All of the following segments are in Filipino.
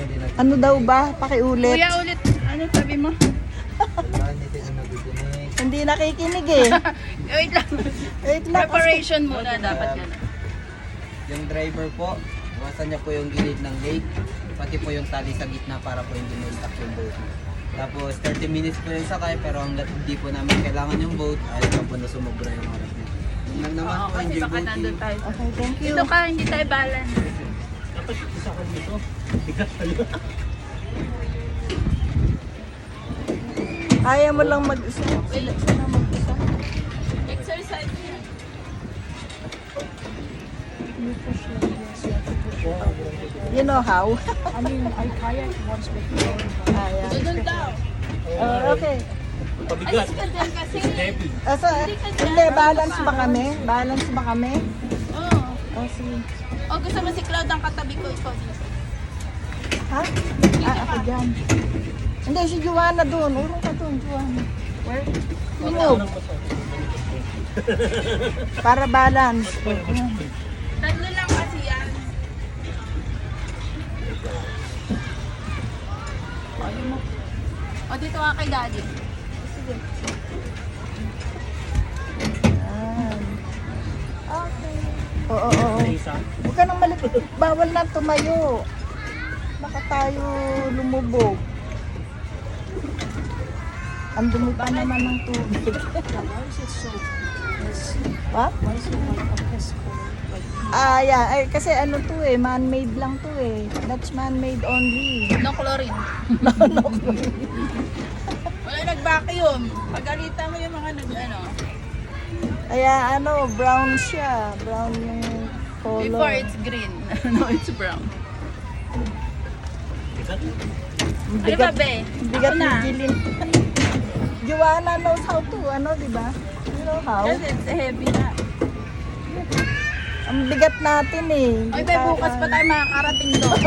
hindi na. Ano daw ba? Pakiulit. Kuya, ulit. Ano sabi mo? Wala, hindi sila nabibinig. Hindi nakikinig eh. Wait lang. Wait lang. Preparation muna dapat yan. Yung driver po, iwasan niya po yung gilid ng lake, pati po yung tali sa gitna para po hindi maitak yung boat. Tapos 30 minutes po yung sakay, pero hanggat hindi po namin kailangan yung boat, ayaw na po na sumobra yung oras niya. Yun lang naman Oo, po, kasi enjoy baka boating. nandun tayo. Okay, thank you. Dito ka, hindi tayo balance. Dapat isa ka dito. Bigat pala. Kaya mo lang mag-isa. Sila na mag-isa. Exercise yan. You know how? I mean, I kayak once before. Kaya. Doon daw. Okay. Pabigat. Alis ka dyan kasi. Heavy. Asa, hindi, balance ba kami? Balance ba kami? Oo. O, sige. O gusto mo si Cloud ang katabi ko, ikaw dito. Ha? Ako dyan. Hindi, si Joanna doon. Urong ka doon, Joanna. Where? Move. Para balance. Tatlo lang kasi yan. O, yun mo. O, dito ka kay Daddy. Sige. Yan. Okay. Oo, oo, oo. Isa. Huwag ka nang malipit. Bawal na tumayo. Baka tayo lumubog. Ang dumi pa naman ng tubig. Why is it so? What? Why is it like a peaceful? Like, Ah, yeah. Ay, kasi ano to eh, man-made lang to eh. That's man-made only. No chlorine. Wala nag-vacuum. Pagalitan mo yung mga nag-ano. Kaya ano, brown siya. Brown yung color. Before it's green. No, it's brown. Bigat. Ang Ano ba, be? Bigat Ako ni na. Jilin. Joanna knows how to, ano, di ba? You know how? Kasi it's heavy na. Ang bigat natin eh. Oy, be, bukas pa tayo makakarating doon.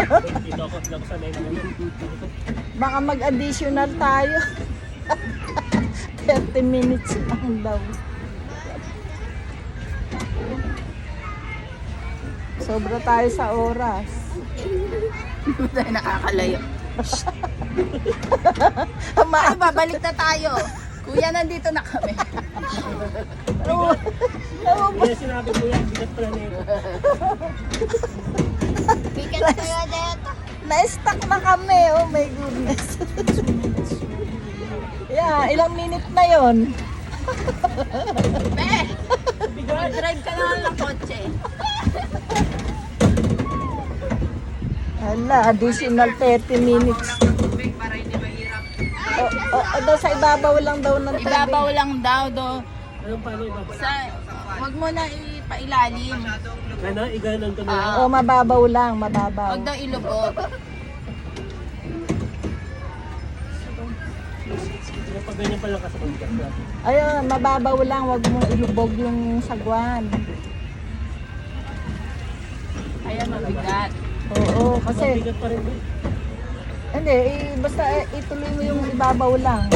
Dito ako nagsanay naman yun. Baka mag-additional tayo. 30 minutes lang daw. Sobra tayo sa oras. Hindi tayo nakakalayo. Ma- Ay, babalik na tayo. Kuya, nandito na kami. Kaya sinabi ko yan, bigat pala na ito. Bigat kayo dito. Na-stuck na kami. Oh my goodness. Yeah, ilang minute na yon. Be, drive ka na lang ng kotse. Hala, additional 30 minutes. Para hindi mahirap. O, daw sa ibabaw lang daw ng tubig. Ibabaw lang daw do. Anong paano ibaba? Wag mo na ipailalim. Ano, iganan ko na lang. O, mababaw lang, mababaw. Wag daw ilubog. Pag ganyan pa lang kasi kung bigat na. Ayun, mababaw lang, wag mong ilubog yung sagwan. Ayan, mabigat. Oo, kasi, Bigat pa rin din. hindi, basta ituloy mo yung ibabaw lang.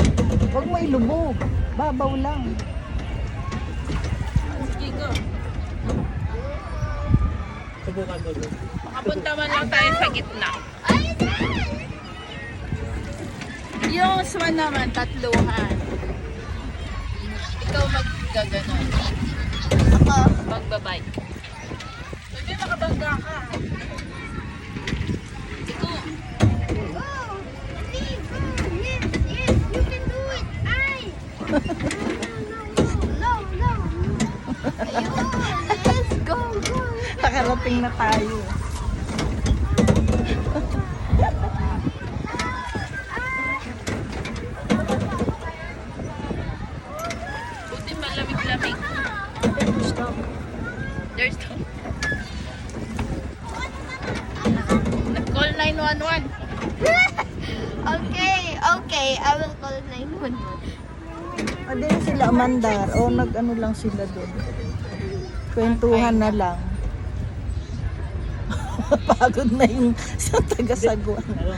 Wag mo ilubog, babaw lang. Sige, go. Subukan ko doon. Makapunta man lang tayo sa gitna. Yung swan naman, tatluhan. Ikaw maggaganon. Ako, magbabike. Pwede makabangga ka. Ikaw. Nakarating na tayo. Buti malamig-lamig. There's no... Nag-call 911. Okay, I will call 911. Pwede na sila umandar. O, nag-ano lang sila doon. Kwentuhan na lang. Pagod na yung sa taga-sagwan. Ano?